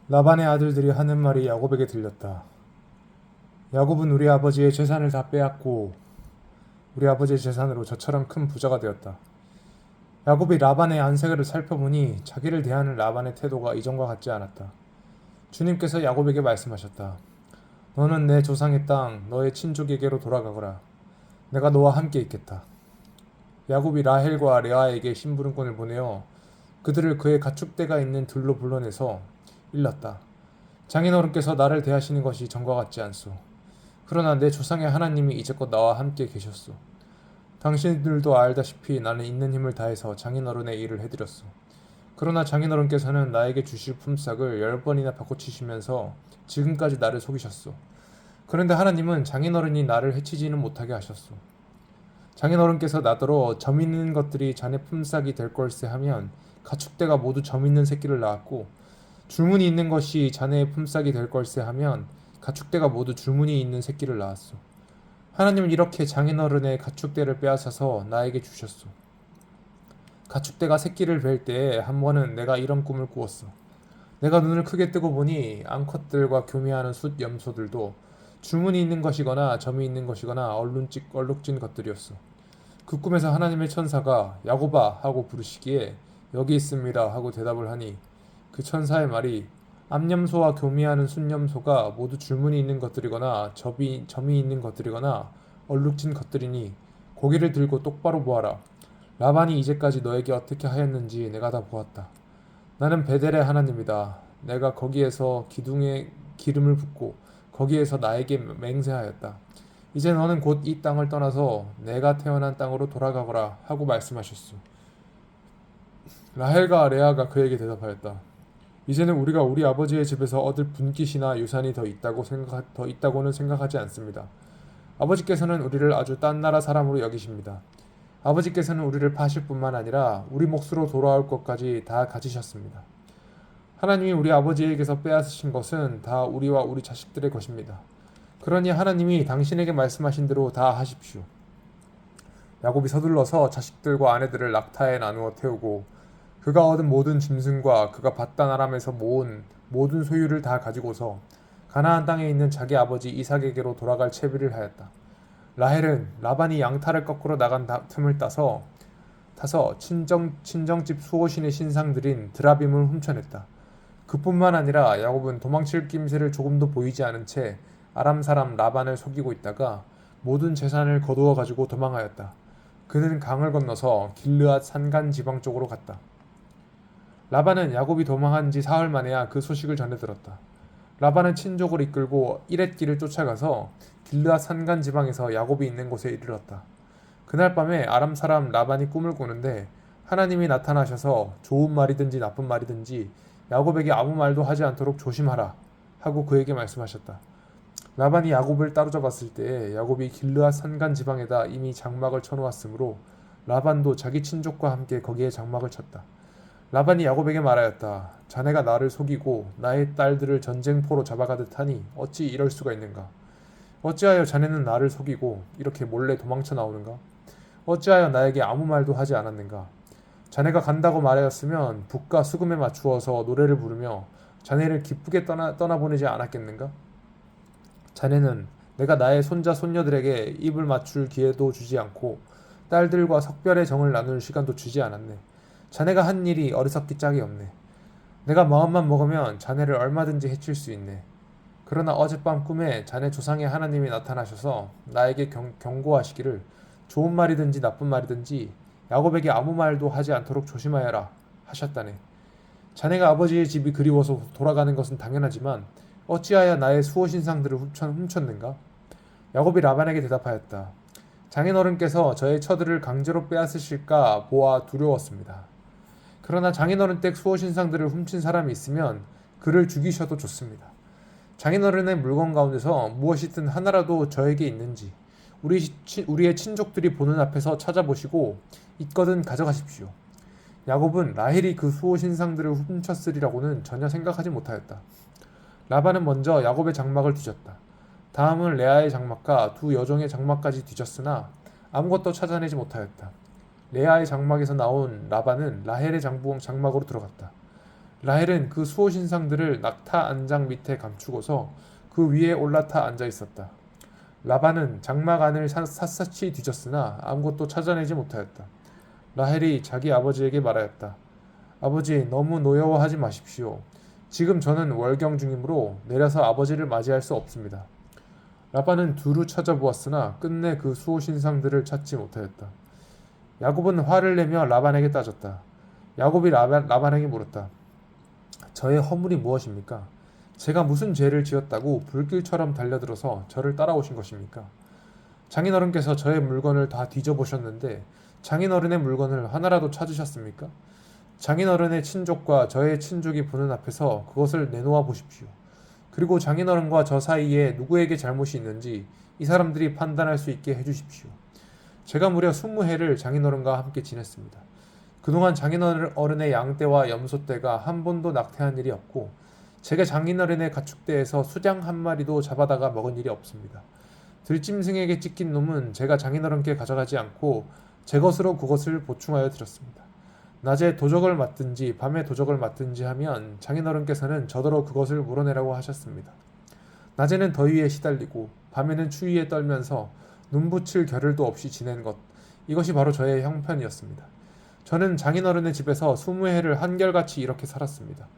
라반의 아들들이 하는 말이 야곱에게 들렸다. 야곱은 우리 아버지의 재산을 다 빼앗고 우리 아버지의 재산으로 저처럼 큰 부자가 되었다. 야곱이 라반의 안색을 살펴보니 자기를 대하는 라반의 태도가 이전과 같지 않았다. 주님께서 야곱에게 말씀하셨다. 너는 내 조상의 땅, 너의 친족에게로 돌아가거라. 내가 너와 함께 있겠다. 야곱이 라헬과 레아에게 심부름꾼을 보내어 그들을 그의 가축대가 있는 들로 불러내서 일렀다. 장인어른께서 나를 대하시는 것이 전과 같지 않소. 그러나 내 조상의 하나님이 이제껏 나와 함께 계셨소. 당신들도 알다시피 나는 있는 힘을 다해서 장인어른의 일을 해드렸소. 그러나 장인어른께서는 나에게 주실 품삯을 10번이나 바꿔치시면서 지금까지 나를 속이셨소. 그런데 하나님은 장인어른이 나를 해치지는 못하게 하셨소. 장인어른께서 나더러 점 있는 것들이 자네 품삯이 될 걸세 하면 가축대가 모두 점 있는 새끼를 낳았고, 줄무늬 있는 것이 자네의 품삯이 될 걸세 하면 가축대가 모두 줄무늬 있는 새끼를 낳았소. 하나님은 이렇게 장인어른의 가축대를 빼앗아서 나에게 주셨소. 가축대가 새끼를 뵐 때에 한 번은 내가 이런 꿈을 꾸었소. 내가 눈을 크게 뜨고 보니 암컷들과 교미하는 숫 염소들도 줄무늬 있는 것이거나 점이 있는 것이거나 얼룩진 것들이었소. 그 꿈에서 하나님의 천사가 야곱아 하고 부르시기에 여기 있습니다 하고 대답을 하니, 그 천사의 말이 암염소와 교미하는 순염소가 모두 줄무늬 있는 것들이거나 점이 있는 것들이거나 얼룩진 것들이니 고개를 들고 똑바로 보아라. 라반이 이제까지 너에게 어떻게 하였는지 내가 다 보았다. 나는 베델의 하나님이다. 내가 거기에서 기둥에 기름을 붓고 거기에서 나에게 맹세하였다. 이제 너는 곧 이 땅을 떠나서 내가 태어난 땅으로 돌아가거라 하고 말씀하셨소. 라헬과 레아가 그에게 대답하였다. 이제는 우리가 우리 아버지의 집에서 얻을 분깃이나 유산이 더 있다고는 생각하지 않습니다. 아버지께서는 우리를 아주 딴 나라 사람으로 여기십니다. 아버지께서는 우리를 파실 뿐만 아니라 우리 몫으로 돌아올 것까지 다 가지셨습니다. 하나님이 우리 아버지에게서 빼앗으신 것은 다 우리와 우리 자식들의 것입니다. 그러니 하나님이 당신에게 말씀하신 대로 다 하십시오. 야곱이 서둘러서 자식들과 아내들을 낙타에 나누어 태우고 그가 얻은 모든 짐승과 그가 밧단 아람에서 모은 모든 소유를 다 가지고서 가나안 땅에 있는 자기 아버지 이삭에게로 돌아갈 채비를 하였다. 라헬은 라반이 양탈을 거꾸로 나간 틈을 타서 친정집 수호신의 신상들인 드라빔을 훔쳐냈다. 그뿐만 아니라 야곱은 도망칠 낌새를 조금도 보이지 않은 채 아람 사람 라반을 속이고 있다가 모든 재산을 거두어 가지고 도망하였다. 그는 강을 건너서 길르앗 산간 지방 쪽으로 갔다. 라반은 야곱이 도망한 지 사흘 만에야 그 소식을 전해 들었다. 라반은 친족을 이끌고 이렛길을 쫓아가서 길르앗 산간 지방에서 야곱이 있는 곳에 이르렀다. 그날 밤에 아람 사람 라반이 꿈을 꾸는데 하나님이 나타나셔서 좋은 말이든지 나쁜 말이든지 야곱에게 아무 말도 하지 않도록 조심하라 하고 그에게 말씀하셨다. 라반이 야곱을 따로잡았을 때에 야곱이 길르앗 산간 지방에다 이미 장막을 쳐놓았으므로 라반도 자기 친족과 함께 거기에 장막을 쳤다. 라반이 야곱에게 말하였다. 자네가 나를 속이고 나의 딸들을 전쟁포로 잡아가듯 하니 어찌 이럴 수가 있는가? 어찌하여 자네는 나를 속이고 이렇게 몰래 도망쳐 나오는가? 어찌하여 나에게 아무 말도 하지 않았는가? 자네가 간다고 말하였으면 북과 수금에 맞추어서 노래를 부르며 자네를 기쁘게 떠나보내지 않았겠는가? 자네는 내가 나의 손자 손녀들에게 입을 맞출 기회도 주지 않고 딸들과 석별의 정을 나눌 시간도 주지 않았네. 자네가 한 일이 어리석기 짝이 없네. 내가 마음만 먹으면 자네를 얼마든지 해칠 수 있네. 그러나 어젯밤 꿈에 자네 조상의 하나님이 나타나셔서 나에게 경고하시기를 좋은 말이든지 나쁜 말이든지 야곱에게 아무 말도 하지 않도록 조심하여라 하셨다네. 자네가 아버지의 집이 그리워서 돌아가는 것은 당연하지만 어찌하여 나의 수호신상들을 훔쳤는가? 야곱이 라반에게 대답하였다. 장인어른께서 저의 처들을 강제로 빼앗으실까 보아 두려웠습니다. 그러나 장인어른 댁 수호신상들을 훔친 사람이 있으면 그를 죽이셔도 좋습니다. 장인어른의 물건 가운데서 무엇이든 하나라도 저에게 있는지 우리의 친족들이 보는 앞에서 찾아보시고 있거든 가져가십시오. 야곱은 라헬이 그 수호신상들을 훔쳤으리라고는 전혀 생각하지 못하였다. 라반은 먼저 야곱의 장막을 뒤졌다. 다음은 레아의 장막과 두 여종의 장막까지 뒤졌으나 아무것도 찾아내지 못하였다. 레아의 장막에서 나온 라반은 라헬의 장막으로 들어갔다. 라헬은 그 수호 신상들을 낙타 안장 밑에 감추고서 그 위에 올라타 앉아 있었다. 라반은 장막 안을 샅샅이 뒤졌으나 아무것도 찾아내지 못하였다. 라헬이 자기 아버지에게 말하였다. 아버지, 너무 노여워하지 마십시오. 지금 저는 월경 중이므로 내려서 아버지를 맞이할 수 없습니다. 라반은 두루 찾아보았으나 끝내 그 수호 신상들을 찾지 못하였다. 야곱은 화를 내며 라반에게 따졌다. 야곱이 라반에게 물었다. 저의 허물이 무엇입니까? 제가 무슨 죄를 지었다고 불길처럼 달려들어서 저를 따라오신 것입니까? 장인어른께서 저의 물건을 다 뒤져보셨는데 장인어른의 물건을 하나라도 찾으셨습니까? 장인어른의 친족과 저의 친족이 보는 앞에서 그것을 내놓아 보십시오. 그리고 장인어른과 저 사이에 누구에게 잘못이 있는지 이 사람들이 판단할 수 있게 해주십시오. 제가 무려 20해를 장인어른과 함께 지냈습니다. 그동안 장인어른의 양떼와 염소떼가 한 번도 낙태한 일이 없고 제가 장인어른의 가축대에서 수장 한 마리도 잡아다가 먹은 일이 없습니다. 들짐승에게 찢긴 놈은 제가 장인어른께 가져가지 않고 제 것으로 그것을 보충하여 드렸습니다. 낮에 도적을 맞든지 밤에 도적을 맞든지 하면 장인어른께서는 저더러 그것을 물어내라고 하셨습니다. 낮에는 더위에 시달리고 밤에는 추위에 떨면서 눈붙일 겨를도 없이 지낸 것, 이것이 바로 저의 형편이었습니다. 저는 장인어른의 집에서 20해를 한결같이 이렇게 살았습니다.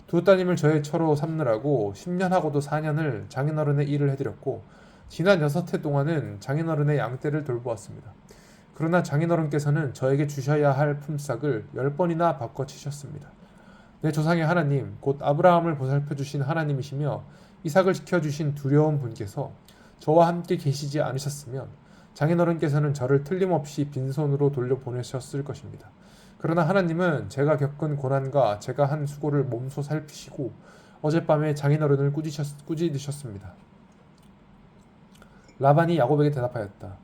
두 따님을 저의 처로 삼느라고 10년하고도 4년을 장인어른의 일을 해드렸고 지난 6해 동안은 장인어른의 양떼를 돌보았습니다. 그러나 장인어른께서는 저에게 주셔야 할 품삯을 10번이나 바꿔치셨습니다. 내 조상의 하나님, 곧 아브라함을 보살펴주신 하나님이시며 이삭을 지켜주신 두려운 분께서 저와 함께 계시지 않으셨으면 장인어른께서는 저를 틀림없이 빈손으로 돌려보내셨을 것입니다. 그러나 하나님은 제가 겪은 고난과 제가 한 수고를 몸소 살피시고 어젯밤에 장인어른을 꾸짖으셨습니다. 라반이 야곱에게 대답하였다.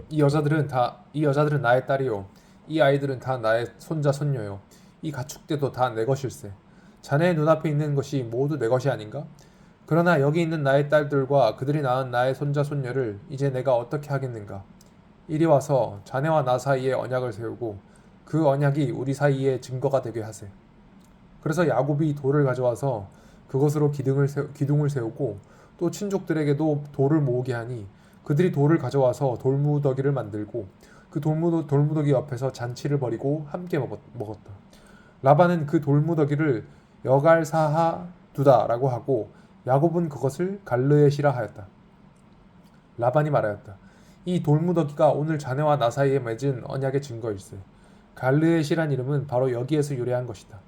이 여자들은 나의 딸이요, 이 아이들은 다 나의 손자 손녀요, 이 가축대도 다 내 것일세. 자네의 눈앞에 있는 것이 모두 내 것이 아닌가? 그러나 여기 있는 나의 딸들과 그들이 낳은 나의 손자 손녀를 이제 내가 어떻게 하겠는가? 이리 와서 자네와 나 사이에 언약을 세우고 그 언약이 우리 사이에 증거가 되게 하세. 그래서 야곱이 돌을 가져와서 그것으로 기둥을 세우고 또 친족들에게도 돌을 모으게 하니 그들이 돌을 가져와서 돌무더기를 만들고 그 돌무더기 옆에서 잔치를 벌이고 함께 먹었다. 라반은 그 돌무더기를 여갈사하 두다라고 하고 야곱은 그것을 갈르엣이라 하였다. 라반이 말하였다. 이 돌무더기가 오늘 자네와 나 사이에 맺은 언약의 증거일세. 갈르엣이란 이름은 바로 여기에서 유래한 것이다.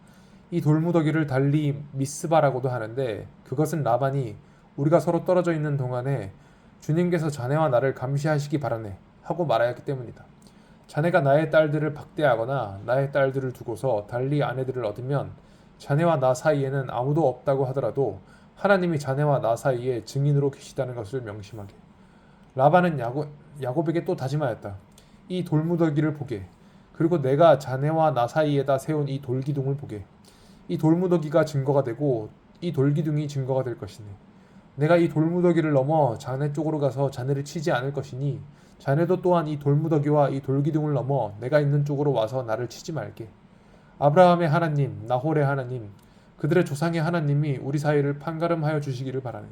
이 돌무더기를 달리 미스바라고도 하는데 그것은 라반이 우리가 서로 떨어져 있는 동안에 주님께서 자네와 나를 감시하시기 바라네 하고 말하였기 때문이다. 자네가 나의 딸들을 박대하거나 나의 딸들을 두고서 달리 아내들을 얻으면 자네와 나 사이에는 아무도 없다고 하더라도 하나님이 자네와 나 사이에 증인으로 계시다는 것을 명심하게. 라반은 야곱에게 또 다짐하였다. 이 돌무더기를 보게. 그리고 내가 자네와 나 사이에다 세운 이 돌기둥을 보게. 이 돌무더기가 증거가 되고 이 돌기둥이 증거가 될 것이네. 내가 이 돌무더기를 넘어 자네 쪽으로 가서 자네를 치지 않을 것이니 자네도 또한 이 돌무더기와 이 돌기둥을 넘어 내가 있는 쪽으로 와서 나를 치지 말게. 아브라함의 하나님, 나홀의 하나님, 그들의 조상의 하나님이 우리 사이를 판가름하여 주시기를 바라네.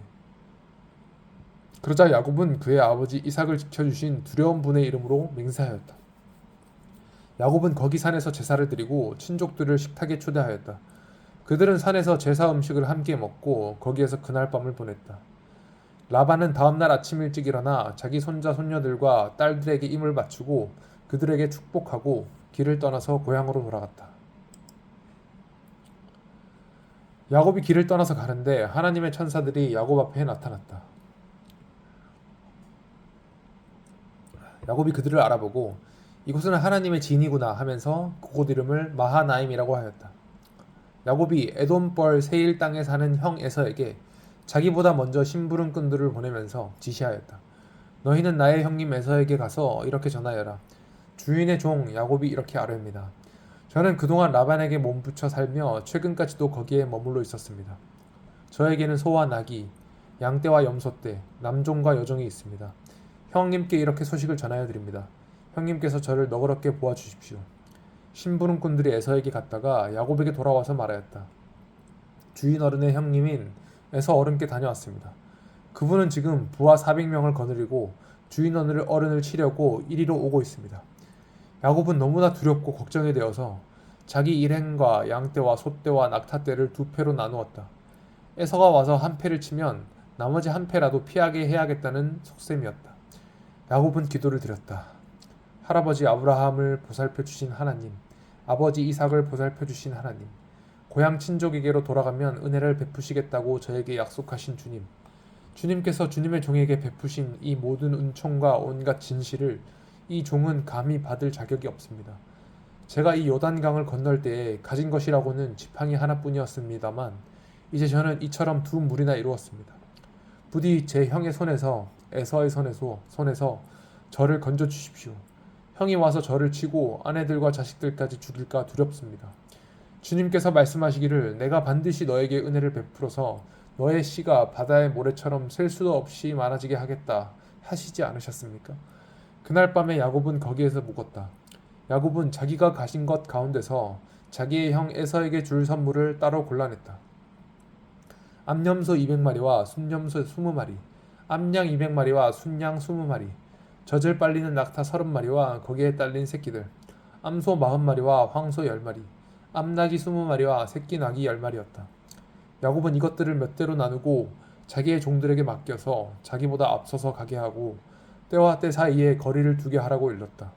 그러자 야곱은 그의 아버지 이삭을 지켜주신 두려운 분의 이름으로 맹세하였다. 야곱은 거기 산에서 제사를 드리고 친족들을 식탁에 초대하였다. 그들은 산에서 제사 음식을 함께 먹고 거기에서 그날 밤을 보냈다. 라반은 다음날 아침 일찍 일어나 자기 손자 손녀들과 딸들에게 임을 바치고 그들에게 축복하고 길을 떠나서 고향으로 돌아갔다. 야곱이 길을 떠나서 가는데 하나님의 천사들이 야곱 앞에 나타났다. 야곱이 그들을 알아보고 이곳은 하나님의 진이구나 하면서 그곳 이름을 마하나임이라고 하였다. 야곱이 에돔벌 세일 땅에 사는 형 에서에게 자기보다 먼저 심부름꾼들을 보내면서 지시하였다. 너희는 나의 형님 에서에게 가서 이렇게 전하여라. 주인의 종 야곱이 이렇게 아뢰입니다. 저는 그동안 라반에게 몸붙여 살며 최근까지도 거기에 머물러 있었습니다. 저에게는 소와 나귀, 양떼와 염소떼, 남종과 여종이 있습니다. 형님께 이렇게 소식을 전하여 드립니다. 형님께서 저를 너그럽게 보아주십시오. 심부름꾼들이 에서에게 갔다가 야곱에게 돌아와서 말하였다. 주인 어른의 형님인 에서 어른께 다녀왔습니다. 그분은 지금 부하 400명을 거느리고 주인 어른을 치려고 이리로 오고 있습니다. 야곱은 너무나 두렵고 걱정이 되어서 자기 일행과 양떼와 소떼와 낙타떼를 두 패로 나누었다. 에서가 와서 한 패를 치면 나머지 한 패라도 피하게 해야겠다는 속셈이었다. 야곱은 기도를 드렸다. 할아버지 아브라함을 보살펴 주신 하나님, 아버지 이삭을 보살펴 주신 하나님, 고향 친족에게로 돌아가면 은혜를 베푸시겠다고 저에게 약속하신 주님, 주님께서 주님의 종에게 베푸신 이 모든 은총과 온갖 진실을 이 종은 감히 받을 자격이 없습니다. 제가 이 요단강을 건널 때에 가진 것이라고는 지팡이 하나뿐이었습니다만 이제 저는 이처럼 두 무리나 이루었습니다. 부디 제 형의 손에서 에서의 손에서 저를 건져 주십시오. 형이 와서 저를 치고 아내들과 자식들까지 죽일까 두렵습니다. 주님께서 말씀하시기를 내가 반드시 너에게 은혜를 베풀어서 너의 씨가 바다의 모래처럼 셀 수도 없이 많아지게 하겠다 하시지 않으셨습니까? 그날 밤에 야곱은 거기에서 묵었다. 야곱은 자기가 가진 것 가운데서 자기의 형 에서에게 줄 선물을 따로 골라냈다. 암염소 200마리와 순염소 20마리, 암양 200마리와 순양 20마리, 젖을 빨리는 낙타 30마리와 거기에 딸린 새끼들, 암소 40마리와 황소 10마리, 암나귀 20마리와 새끼 나귀 10마리였다. 야곱은 이것들을 몇 대로 나누고 자기의 종들에게 맡겨서 자기보다 앞서서 가게 하고 때와 때 사이에 거리를 두게 하라고 일렀다.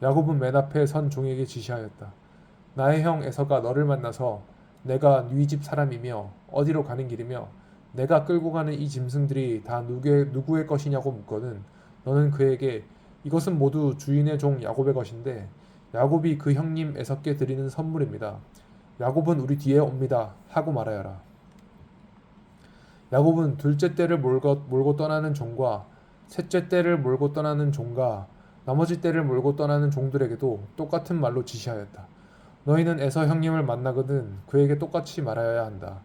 야곱은 맨 앞에 선 종에게 지시하였다. 나의 형 에서가 너를 만나서 내가 네 집 사람이며 어디로 가는 길이며 내가 끌고 가는 이 짐승들이 다 누구의 것이냐고 묻거든 너는 그에게 이것은 모두 주인의 종 야곱의 것인데 야곱이 그 형님 에서께 드리는 선물입니다. 야곱은 우리 뒤에 옵니다. 하고 말하여라. 야곱은 둘째 떼를 몰고 떠나는 종과 셋째 떼를 몰고 떠나는 종과 나머지 떼를 몰고 떠나는 종들에게도 똑같은 말로 지시하였다. 너희는 에서 형님을 만나거든 그에게 똑같이 말하여야 한다.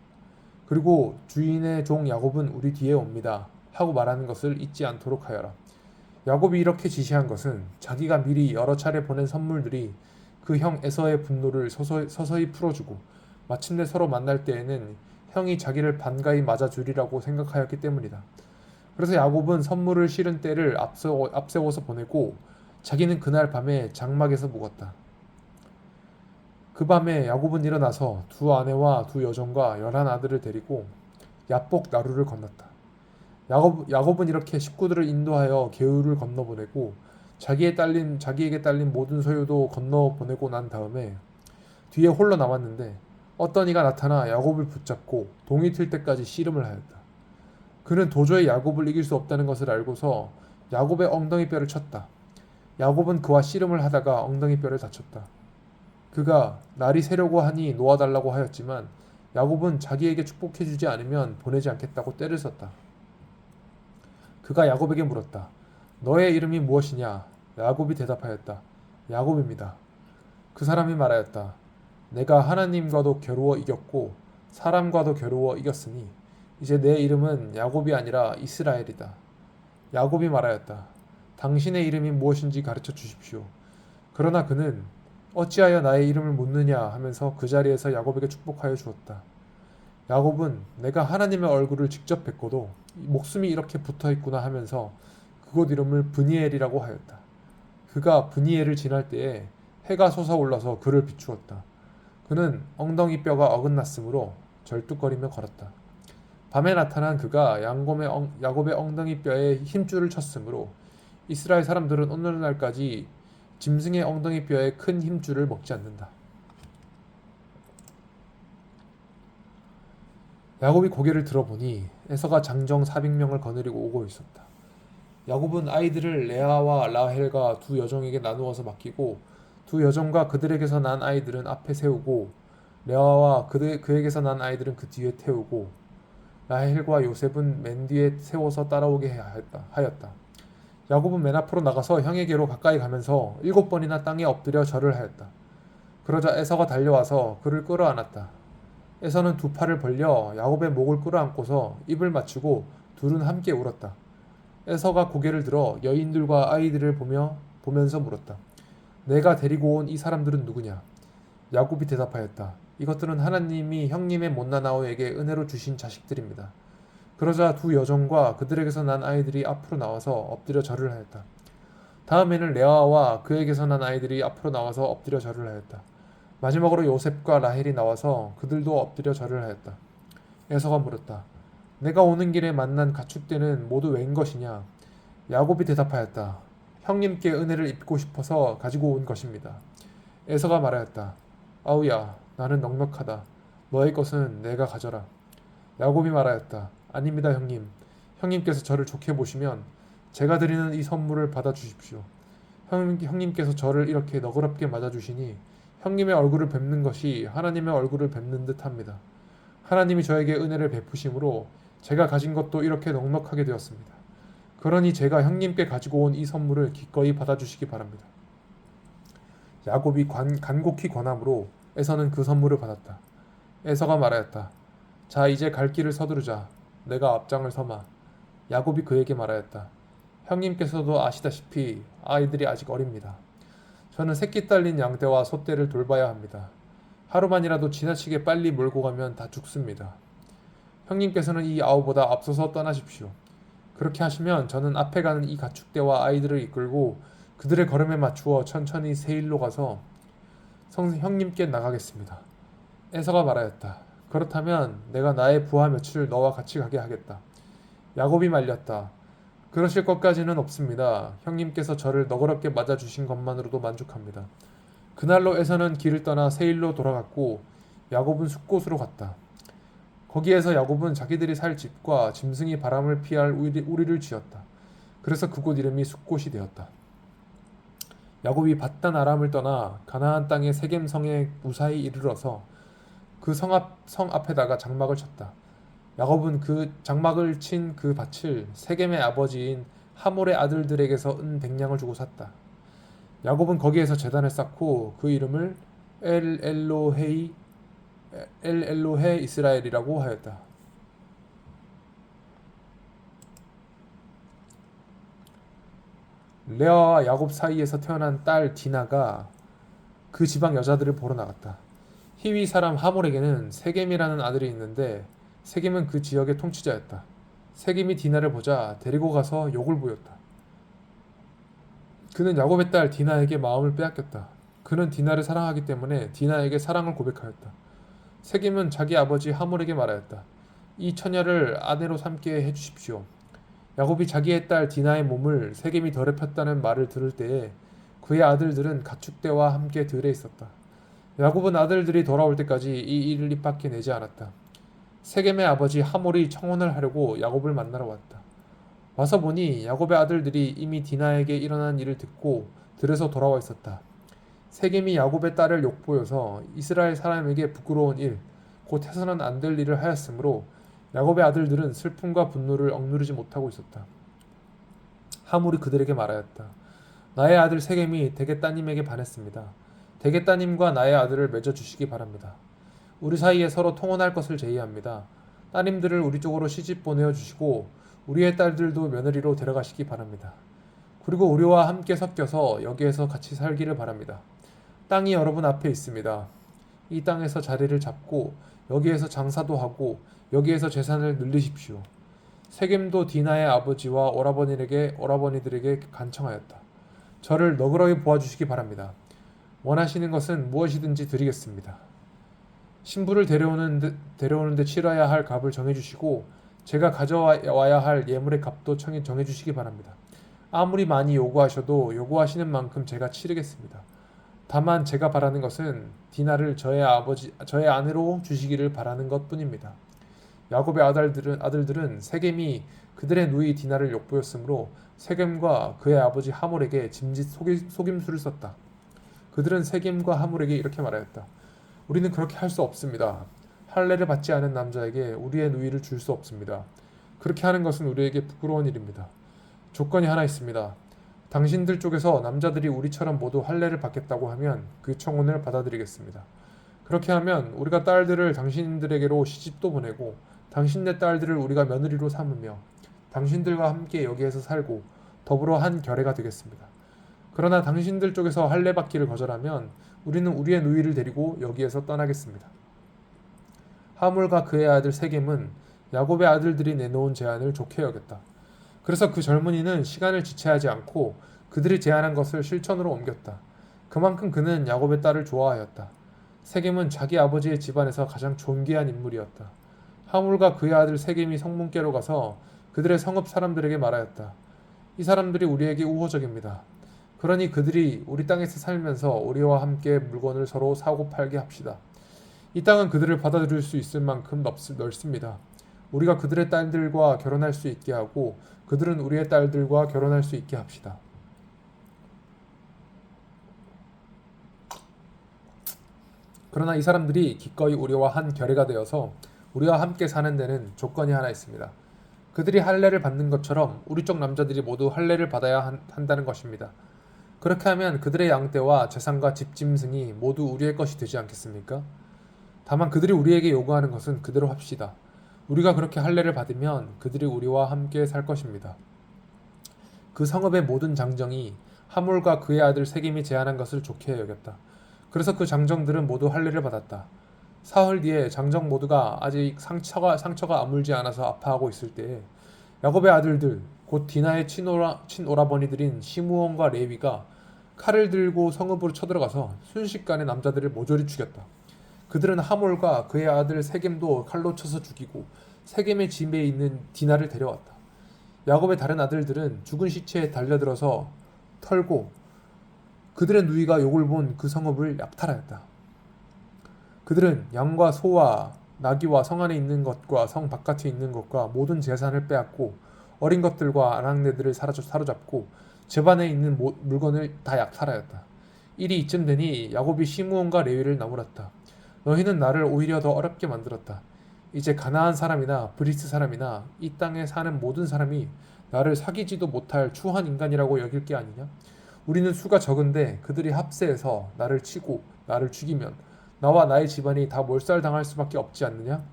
그리고 주인의 종 야곱은 우리 뒤에 옵니다. 하고 말하는 것을 잊지 않도록 하여라. 야곱이 이렇게 지시한 것은 자기가 미리 여러 차례 보낸 선물들이 그 형 에서의 분노를 서서히 풀어주고 마침내 서로 만날 때에는 형이 자기를 반가이 맞아주리라고 생각하였기 때문이다. 그래서 야곱은 선물을 실은 떼를 앞세워서 보내고 자기는 그날 밤에 장막에서 묵었다. 그 밤에 야곱은 일어나서 두 아내와 두 여종과 11 아들을 데리고 야복 나루를 건넜다. 야곱은 이렇게 식구들을 인도하여 게울을 건너보내고 자기에게 딸린 모든 소유도 건너보내고 난 다음에 뒤에 홀로 남았는데 어떤 이가 나타나 야곱을 붙잡고 동이 틀 때까지 씨름을 하였다. 그는 도저히 야곱을 이길 수 없다는 것을 알고서 야곱의 엉덩이뼈를 쳤다. 야곱은 그와 씨름을 하다가 엉덩이뼈를 다쳤다. 그가 날이 새려고 하니 놓아달라고 하였지만 야곱은 자기에게 축복해주지 않으면 보내지 않겠다고 떼를 썼다. 그가 야곱에게 물었다. 너의 이름이 무엇이냐? 야곱이 대답하였다. 야곱입니다. 그 사람이 말하였다. 내가 하나님과도 겨루어 이겼고 사람과도 겨루어 이겼으니 이제 내 이름은 야곱이 아니라 이스라엘이다. 야곱이 말하였다. 당신의 이름이 무엇인지 가르쳐 주십시오. 그러나 그는 어찌하여 나의 이름을 묻느냐 하면서 그 자리에서 야곱에게 축복하여 주었다. 야곱은 내가 하나님의 얼굴을 직접 뵙고도 목숨이 이렇게 붙어있구나 하면서 그곳 이름을 브니엘이라고 하였다. 그가 브니엘을 지날 때에 해가 솟아올라서 그를 비추었다. 그는 엉덩이 뼈가 어긋났으므로 절뚝거리며 걸었다. 밤에 나타난 그가 야곱의 엉덩이 뼈에 힘줄을 쳤으므로 이스라엘 사람들은 오늘날까지 짐승의 엉덩이 뼈에 큰 힘줄을 먹지 않는다. 야곱이 고개를 들어보니 에서가 장정 400명을 거느리고 오고 있었다. 야곱은 아이들을 레아와 라헬과 두 여종에게 나누어서 맡기고 두 여종과 그들에게서 난 아이들은 앞에 세우고 레아와 그에게서 난 아이들은 그 뒤에 태우고 라헬과 요셉은 맨 뒤에 세워서 따라오게 하였다. 야곱은 맨 앞으로 나가서 형에게로 가까이 가면서 7번이나 땅에 엎드려 절을 하였다. 그러자 에서가 달려와서 그를 끌어안았다. 에서는 두 팔을 벌려 야곱의 목을 끌어안고서 입을 맞추고 둘은 함께 울었다. 에서가 고개를 들어 여인들과 아이들을 보면서 물었다. 내가 데리고 온 이 사람들은 누구냐? 야곱이 대답하였다. 이것들은 하나님이 형님의 못난 아우에게 은혜로 주신 자식들입니다. 그러자 두 여종과 그들에게서 난 아이들이 앞으로 나와서 엎드려 절을 하였다. 다음에는 레아와 그에게서 난 아이들이 앞으로 나와서 엎드려 절을 하였다. 마지막으로 요셉과 라헬이 나와서 그들도 엎드려 절을 하였다. 에서가 물었다. 내가 오는 길에 만난 가축대는 모두 웬 것이냐? 야곱이 대답하였다. 형님께 은혜를 입고 싶어서 가지고 온 것입니다. 에서가 말하였다. 아우야, 나는 넉넉하다. 너의 것은 내가 가져라. 야곱이 말하였다. 아닙니다, 형님. 형님께서 저를 좋게 보시면 제가 드리는 이 선물을 받아주십시오. 형님께서 저를 이렇게 너그럽게 맞아주시니 형님의 얼굴을 뵙는 것이 하나님의 얼굴을 뵙는 듯합니다. 하나님이 저에게 은혜를 베푸심으로 제가 가진 것도 이렇게 넉넉하게 되었습니다. 그러니 제가 형님께 가지고 온 이 선물을 기꺼이 받아주시기 바랍니다. 야곱이 간곡히 권함으로 에서는 그 선물을 받았다. 에서가 말하였다. 자, 이제 갈 길을 서두르자. 내가 앞장을 서마. 야곱이 그에게 말하였다. 형님께서도 아시다시피 아이들이 아직 어립니다. 저는 새끼 딸린 양떼와 소떼를 돌봐야 합니다. 하루만이라도 지나치게 빨리 몰고 가면 다 죽습니다. 형님께서는 이 아우보다 앞서서 떠나십시오. 그렇게 하시면 저는 앞에 가는 이 가축대와 아이들을 이끌고 그들의 걸음에 맞추어 천천히 세일로 가서 형님께 나가겠습니다. 에서가 말하였다. 그렇다면 내가 나의 부하 며칠 너와 같이 가게 하겠다. 야곱이 말렸다. 그러실 것까지는 없습니다. 형님께서 저를 너그럽게 맞아주신 것만으로도 만족합니다. 그날로 에서는 길을 떠나 세일로 돌아갔고 야곱은 숫곳으로 갔다. 거기에서 야곱은 자기들이 살 집과 짐승이 바람을 피할 우리를 지었다. 그래서 그곳 이름이 숫곳이 되었다. 야곱이 밧단 아람을 떠나 가나안 땅의 세겜 성에 무사히 이르러서 그 성 앞에다가 장막을 쳤다. 야곱은 그 장막을 친 그 밭을 세겜의 아버지인 하몰의 아들들에게서 은 100냥을 주고 샀다. 야곱은 거기에서 제단을 쌓고 그 이름을 엘 엘로헤 이스라엘이라고 하였다. 레아와 야곱 사이에서 태어난 딸 디나가 그 지방 여자들을 보러 나갔다. 히위 사람 하몰에게는 세겜이라는 아들이 있는데 세겜은 그 지역의 통치자였다. 세겜이 디나를 보자 데리고 가서 욕을 부렸다. 그는 야곱의 딸 디나에게 마음을 빼앗겼다. 그는 디나를 사랑하기 때문에 디나에게 사랑을 고백하였다. 세겜은 자기 아버지 하몰에게 말하였다. 이 처녀를 아내로 삼게 해주십시오. 야곱이 자기의 딸 디나의 몸을 세겜이 더럽혔다는 말을 들을 때에 그의 아들들은 가축대와 함께 들에 있었다. 야곱은 아들들이 돌아올 때까지 이 일을 입 밖에 내지 않았다. 세겜의 아버지 하몰이 청혼을 하려고 야곱을 만나러 왔다. 와서 보니 야곱의 아들들이 이미 디나에게 일어난 일을 듣고 들에서 돌아와 있었다. 세겜이 야곱의 딸을 욕보여서 이스라엘 사람에게 부끄러운 일, 곧 해서는 안 될 일을 하였으므로 야곱의 아들들은 슬픔과 분노를 억누르지 못하고 있었다. 하몰이 그들에게 말하였다. 나의 아들 세겜이 대개 따님에게 반했습니다. 대개 따님과 나의 아들을 맺어주시기 바랍니다. 우리 사이에 서로 통혼할 것을 제의합니다. 따님들을 우리 쪽으로 시집 보내어 주시고 우리의 딸들도 며느리로 데려가시기 바랍니다. 그리고 우리와 함께 섞여서 여기에서 같이 살기를 바랍니다. 땅이 여러분 앞에 있습니다. 이 땅에서 자리를 잡고 여기에서 장사도 하고 여기에서 재산을 늘리십시오. 세겜도 디나의 아버지와 오라버니들에게 간청하였다. 저를 너그러이 보아주시기 바랍니다. 원하시는 것은 무엇이든지 드리겠습니다. 신부를 데려오는데 치러야 할 값을 정해주시고 제가 가져와야 할 예물의 값도 정해주시기 바랍니다. 아무리 많이 요구하셔도 요구하시는 만큼 제가 치르겠습니다. 다만 제가 바라는 것은 디나를 저의 아내로 주시기를 바라는 것뿐입니다. 야곱의 아들들은 세겜이 그들의 누이 디나를 욕보였으므로 세겜과 그의 아버지 하몰에게 짐짓 속임수를 썼다. 그들은 세겜과 하몰에게 이렇게 말하였다. 우리는 그렇게 할 수 없습니다. 할례를 받지 않은 남자에게 우리의 누이를 줄 수 없습니다. 그렇게 하는 것은 우리에게 부끄러운 일입니다. 조건이 하나 있습니다. 당신들 쪽에서 남자들이 우리처럼 모두 할례를 받겠다고 하면 그 청혼을 받아들이겠습니다. 그렇게 하면 우리가 딸들을 당신들에게로 시집도 보내고 당신네 딸들을 우리가 며느리로 삼으며 당신들과 함께 여기에서 살고 더불어 한 결례가 되겠습니다. 그러나 당신들 쪽에서 할례 받기를 거절하면 우리는 우리의 누이를 데리고 여기에서 떠나겠습니다. 하물과 그의 아들 세겜은 야곱의 아들들이 내놓은 제안을 좋게 여겼다. 그래서 그 젊은이는 시간을 지체하지 않고 그들이 제안한 것을 실천으로 옮겼다. 그만큼 그는 야곱의 딸을 좋아하였다. 세겜은 자기 아버지의 집안에서 가장 존귀한 인물이었다. 하물과 그의 아들 세겜이 성문께로 가서 그들의 성읍 사람들에게 말하였다. 이 사람들이 우리에게 우호적입니다. 그러니 그들이 우리 땅에서 살면서 우리와 함께 물건을 서로 사고 팔게 합시다. 이 땅은 그들을 받아들일 수 있을 만큼 넓습니다. 우리가 그들의 딸들과 결혼할 수 있게 하고 그들은 우리의 딸들과 결혼할 수 있게 합시다. 그러나 이 사람들이 기꺼이 우리와 한 결의가 되어서 우리와 함께 사는 데는 조건이 하나 있습니다. 그들이 할례를 받는 것처럼 우리 쪽 남자들이 모두 할례를 받아야 한다는 것입니다. 그렇게 하면 그들의 양떼와 재산과 집짐승이 모두 우리의 것이 되지 않겠습니까? 다만 그들이 우리에게 요구하는 것은 그대로 합시다. 우리가 그렇게 할례를 받으면 그들이 우리와 함께 살 것입니다. 그 성읍의 모든 장정이 하몰과 그의 아들 세겜이 제안한 것을 좋게 여겼다. 그래서 그 장정들은 모두 할례를 받았다. 사흘 뒤에 장정 모두가 아직 상처가 아물지 않아서 아파하고 있을 때에 야곱의 아들들 곧 디나의 친오라버니들인 시므온과 레위가 칼을 들고 성읍으로 쳐들어가서 순식간에 남자들을 모조리 죽였다. 그들은 하몰과 그의 아들 세겜도 칼로 쳐서 죽이고 세겜의 집에 있는 디나를 데려왔다. 야곱의 다른 아들들은 죽은 시체에 달려들어서 털고 그들의 누이가 욕을 본 그 성읍을 약탈하였다. 그들은 양과 소와 나귀와 성 안에 있는 것과 성 바깥에 있는 것과 모든 재산을 빼앗고 어린 것들과 아낙네들을 사로잡고 집안에 있는 물건을 다 약탈하였다. 일이 이쯤 되니 야곱이 시므온과 레위를 나무랐다. 너희는 나를 오히려 더 어렵게 만들었다. 이제 가나안 사람이나 브리스 사람이나 이 땅에 사는 모든 사람이 나를 사귀지도 못할 추한 인간이라고 여길 게 아니냐? 우리는 수가 적은데 그들이 합세해서 나를 치고 나를 죽이면 나와 나의 집안이 다 몰살당할 수밖에 없지 않느냐?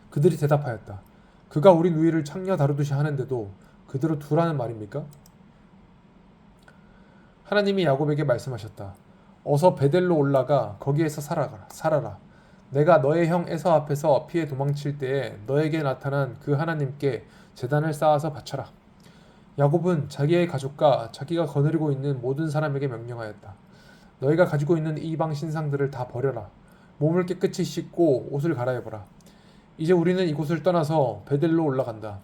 그들이 대답하였다. 그가 우리 누이를 창녀 다루듯이 하는데도 그대로 두라는 말입니까? 하나님이 야곱에게 말씀하셨다. 어서 베델로 올라가 거기에서 살아라. 내가 너의 형 에서 앞에서 피해 도망칠 때에 너에게 나타난 그 하나님께 제단을 쌓아서 바쳐라. 야곱은 자기의 가족과 자기가 거느리고 있는 모든 사람에게 명령하였다. 너희가 가지고 있는 이방 신상들을 다 버려라. 몸을 깨끗이 씻고 옷을 갈아입어라. 이제 우리는 이곳을 떠나서 베델로 올라간다.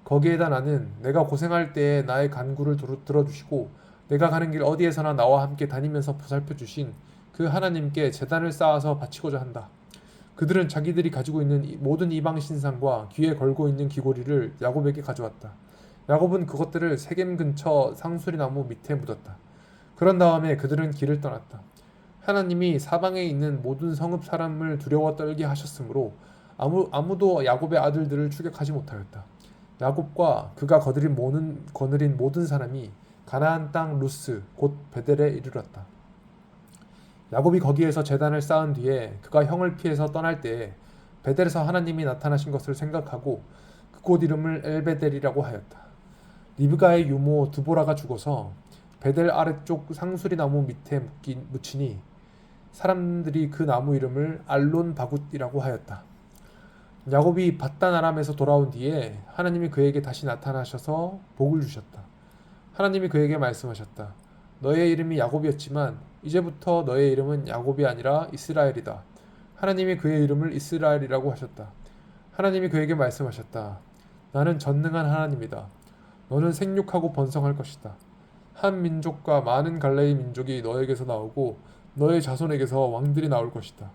거기에다 나는 내가 고생할 때에 나의 간구를 들어주시고 내가 가는 길 어디에서나 나와 함께 다니면서 보살펴 주신 그 하나님께 제단을 쌓아서 바치고자 한다. 그들은 자기들이 가지고 있는 모든 이방 신상과 귀에 걸고 있는 귀고리를 야곱에게 가져왔다. 야곱은 그것들을 세겜 근처 상수리나무 밑에 묻었다. 그런 다음에 그들은 길을 떠났다. 하나님이 사방에 있는 모든 성읍 사람을 두려워 떨게 하셨으므로 아무도 야곱의 아들들을 추격하지 못하였다. 야곱과 그가 거느린 모든 사람이 가나안 땅 루스 곧 베델에 이르렀다. 야곱이 거기에서 제단을 쌓은 뒤에 그가 형을 피해서 떠날 때에 베델에서 하나님이 나타나신 것을 생각하고 그곳 이름을 엘베델이라고 하였다. 리브가의 유모 드보라가 죽어서 베델 아래쪽 상수리 나무 밑에 묻히니 사람들이 그 나무 이름을 알론 바굿이라고 하였다. 야곱이 밧단 아람에서 돌아온 뒤에 하나님이 그에게 다시 나타나셔서 복을 주셨다. 하나님이 그에게 말씀하셨다. 너의 이름이 야곱이었지만 이제부터 너의 이름은 야곱이 아니라 이스라엘이다. 하나님이 그의 이름을 이스라엘이라고 하셨다. 하나님이 그에게 말씀하셨다. 나는 전능한 하나님이다. 너는 생육하고 번성할 것이다. 한 민족과 많은 갈래의 민족이 너에게서 나오고 너의 자손에게서 왕들이 나올 것이다.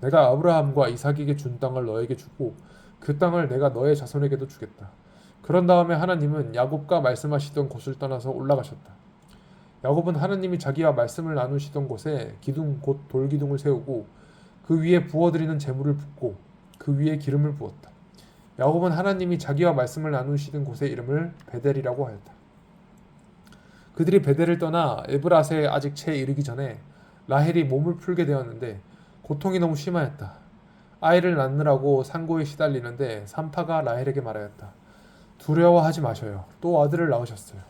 내가 아브라함과 이삭에게 준 땅을 너에게 주고 그 땅을 내가 너의 자손에게도 주겠다. 그런 다음에 하나님은 야곱과 말씀하시던 곳을 떠나서 올라가셨다. 야곱은 하나님이 자기와 말씀을 나누시던 곳에 기둥 곧 돌기둥을 세우고 그 위에 부어드리는 제물을 붓고 그 위에 기름을 부었다. 야곱은 하나님이 자기와 말씀을 나누시던 곳의 이름을 베델이라고 하였다. 그들이 베델을 떠나 에브라스에 아직 채 이르기 전에 라헬이 몸을 풀게 되었는데 고통이 너무 심하였다. 아이를 낳느라고 산고에 시달리는데 산파가 라헬에게 말하였다. 두려워하지 마셔요. 또 아들을 낳으셨어요.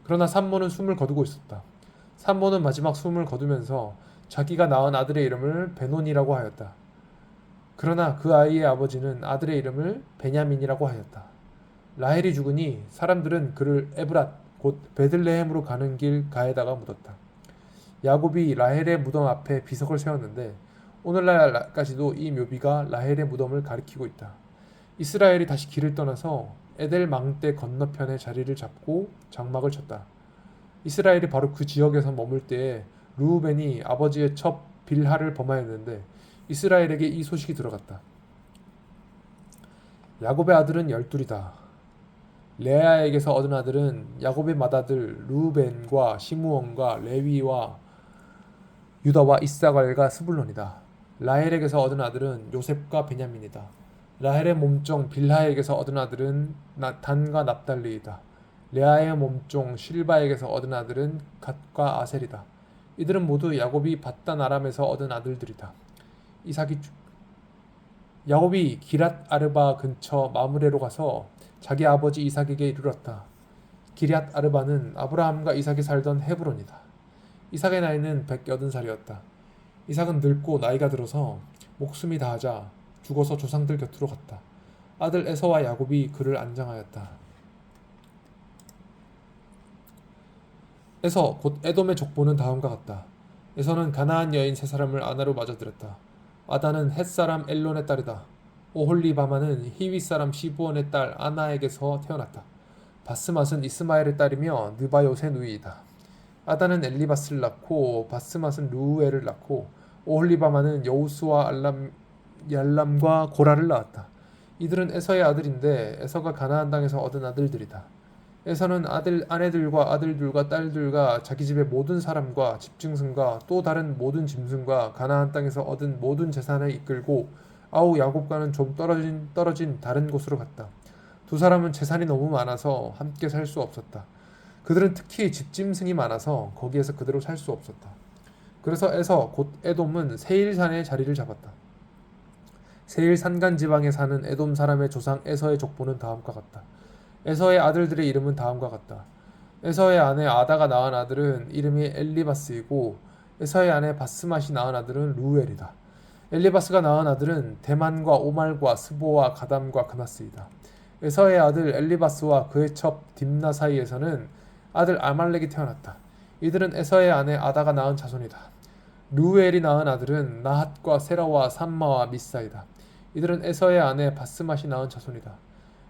그러나 산모는 숨을 거두고 있었다. 산모는 마지막 숨을 거두면서 자기가 낳은 아들의 이름을 베논이라고 하였다. 그러나 그 아이의 아버지는 아들의 이름을 베냐민이라고 하였다. 라헬이 죽으니 사람들은 그를 에브랏 곧 베들레헴으로 가는 길 가에다가 묻었다. 야곱이 라헬의 무덤 앞에 비석을 세웠는데 오늘날까지도 이 묘비가 라헬의 무덤을 가리키고 있다. 이스라엘이 다시 길을 떠나서 에델 망대 건너편에 자리를 잡고 장막을 쳤다. 이스라엘이 바로 그 지역에서 머물 때에 르우벤이 아버지의 첩 빌하를 범하였는데 이스라엘에게 이 소식이 들어갔다. 야곱의 아들은 12이다. 레아에게서 얻은 아들은 야곱의 맏아들 르우벤과 시므온과 레위와 유다와 이사갈과 스불론이다. 라헬에게서 얻은 아들은 요셉과 베냐민이다. 라헬의 몸종 빌하에게서 얻은 아들은 단과 납달리이다. 레아의 몸종 실바에게서 얻은 아들은 갓과 아셀이다. 이들은 모두 야곱이 밧단 아람에서 얻은 아들들이다. 야곱이 기랏 아르바 근처 마므레로 가서 자기 아버지 이삭에게 이르렀다. 기럇 아르바는 아브라함과 이삭이 살던 헤브론이다. 이삭의 나이는 180살이었다. 이삭은 늙고 나이가 들어서 목숨이 다하자 죽어서 조상들 곁으로 갔다. 아들 에서와 야곱이 그를 안장하였다. 에서 곧 에돔의 족보는 다음과 같다. 에서는 가나안 여인 세 사람을 아나로 맞아들였다. 아다는 헷사람 엘론의 딸이다. 오홀리바마는 히윗 사람 시부온의 딸 아나에게서 태어났다. 바스맛은 이스마엘의 딸이며 느바요의 누이이다. 아다는 엘리바스를 낳고 바스맛은 루우엘을 낳고 오홀리바마는 여우스와 얄람과 고라를 낳았다. 이들은 에서의 아들인데 에서가 가나안 땅에서 얻은 아들들이다. 에서는 아내들과 아들들과 딸들과 자기 집의 모든 사람과 집중승과 또 다른 모든 짐승과 가나안 땅에서 얻은 모든 재산을 이끌고 아우 야곱과는 좀 떨어진 다른 곳으로 갔다. 두 사람은 재산이 너무 많아서 함께 살 수 없었다. 그들은 특히 집짐승이 많아서 거기에서 그대로 살 수 없었다. 그래서 에서 곧 에돔은 세일산에 자리를 잡았다. 세일 산간 지방에 사는 에돔 사람의 조상 에서의 족보는 다음과 같다. 에서의 아들들의 이름은 다음과 같다. 에서의 아내 아다가 낳은 아들은 이름이 엘리바스이고 에서의 아내 바스맛이 낳은 아들은 루엘이다. 엘리바스가 낳은 아들은 대만과 오말과 스보와 가담과 그나스이다. 에서의 아들 엘리바스와 그의 첩 딥나 사이에서는 아들 아말렉이 태어났다. 이들은 에서의 아내 아다가 낳은 자손이다. 루엘이 낳은 아들은 나핫과 세라와 삼마와 미사이다. 이들은 에서의 아내 바스맛이 낳은 자손이다.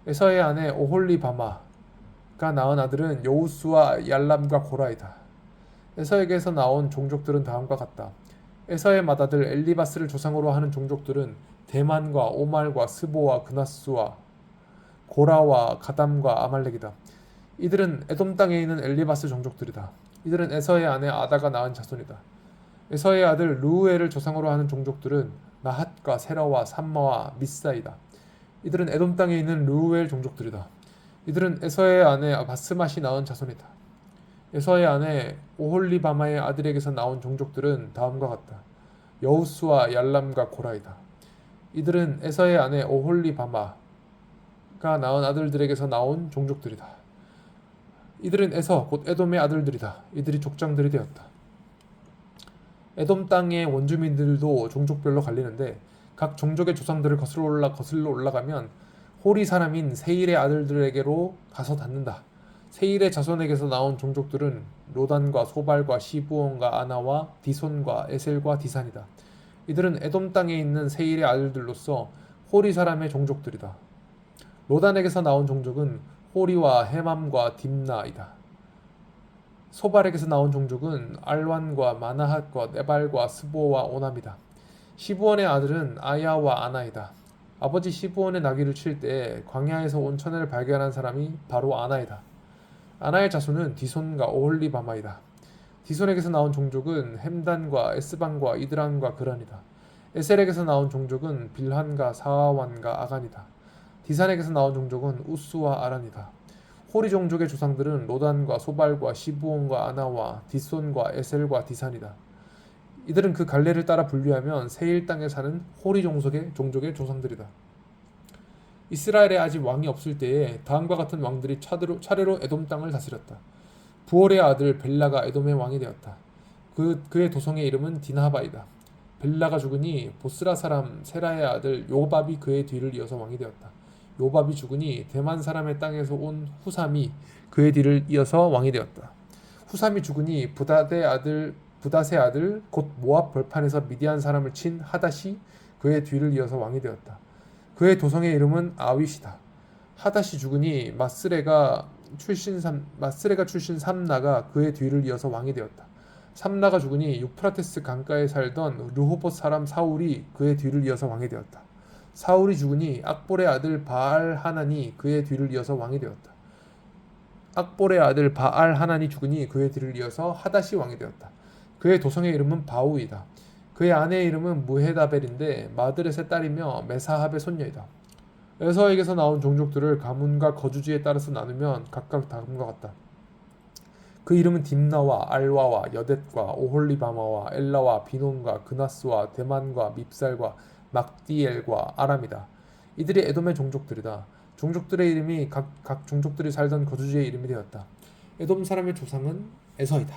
에서의 아내 오홀리바마가 낳은 아들은 여우스와 얄람과 고라이다. 에서에게서 나온 종족들은 다음과 같다. 에서의 맏아들 엘리바스를 조상으로 하는 종족들은 대만과 오말과 스보와 그나스와 고라와 가담과 아말렉이다. 이들은 에돔 땅에 있는 엘리바스 종족들이다. 이들은 에서의 아내 아다가 낳은 자손이다. 에서의 아들 루우엘을 조상으로 하는 종족들은 나핫과 세라와 삼마와 미사이다. 이들은 에돔 땅에 있는 루우엘 종족들이다. 이들은 에서의 아내 바스맛이 낳은 자손이다. 에서의 아내 오홀리바마의 아들에게서 나온 종족들은 다음과 같다. 여우스와 얄람과 고라이다. 이들은 에서의 아내 오홀리바마가 낳은 아들들에게서 나온 종족들이다. 이들은 에서 곧 에돔의 아들들이다. 이들이 족장들이 되었다. 에돔 땅의 원주민들도 종족별로 갈리는데 각 종족의 조상들을 거슬러 올라가면 호리 사람인 세일의 아들들에게로 가서 닿는다. 세일의 자손에게서 나온 종족들은 로단과 소발과 시부온과 아나와 디손과 에셀과 디산이다. 이들은 에돔 땅에 있는 세일의 아들들로서 호리 사람의 종족들이다. 로단에게서 나온 종족은 호리와 헤맘과 딥나이다. 소발에게서 나온 종족은 알완과 마나핫과 네발과 스보와 오남이다. 시부온의 아들은 아야와 아나이다. 아버지 시부온의 나귀를 칠 때 광야에서 온천을 발견한 사람이 바로 아나이다. 아나의 자손은 디손과 오홀리바마이다. 디손에게서 나온 종족은 햄단과 에스반과 이드란과 그란이다. 에셀에게서 나온 종족은 빌한과 사와완과 아간이다. 디산에게서 나온 종족은 우스와 아란이다. 호리 종족의 조상들은 로단과 소발과 시부온과 아나와 디손과 에셀과 디산이다. 이들은 그 갈래를 따라 분류하면 세일 땅에 사는 호리 종족의 조상들이다. 이스라엘에 아직 왕이 없을 때에 다음과 같은 왕들이 차례로 에돔 땅을 다스렸다. 부올의 아들 벨라가 에돔의 왕이 되었다. 그의 도성의 이름은 디나하바이다. 벨라가 죽으니 보스라 사람 세라의 아들 요밥이 그의 뒤를 이어서 왕이 되었다. 요밥이 죽으니 대만 사람의 땅에서 온 후삼이 그의 뒤를 이어서 왕이 되었다. 후삼이 죽으니 부닷의 아들 곧 모압 벌판에서 미디안 사람을 친 하닷이 그의 뒤를 이어서 왕이 되었다. 그의 도성의 이름은 아윗이다. 하닷이 죽으니 마스레가 출신 삼나가 그의 뒤를 이어서 왕이 되었다. 삼나가 죽으니 유프라테스 강가에 살던 르호봇 사람 사울이 그의 뒤를 이어서 왕이 되었다. 사울이 죽으니 악볼의 아들 바알 하난이 그의 뒤를 이어서 왕이 되었다. 악볼의 아들 바알 하난이 죽으니 그의 뒤를 이어서 하닷이 왕이 되었다. 그의 도성의 이름은 바우이다. 그의 아내의 이름은 무헤다벨인데 마드렛의 딸이며 메사합의 손녀이다. 에서에게서 나온 종족들을 가문과 거주지에 따라서 나누면 각각 다음과 같다. 그 이름은 딥나와 알와와 여댓과 오홀리바마와 엘라와 비논과 그나스와 데만과 밉살과 막디엘과 아람이다. 이들이 에돔의 종족들이다. 종족들의 이름이 각 종족들이 살던 거주지의 이름이 되었다. 에돔 사람의 조상은 에서이다.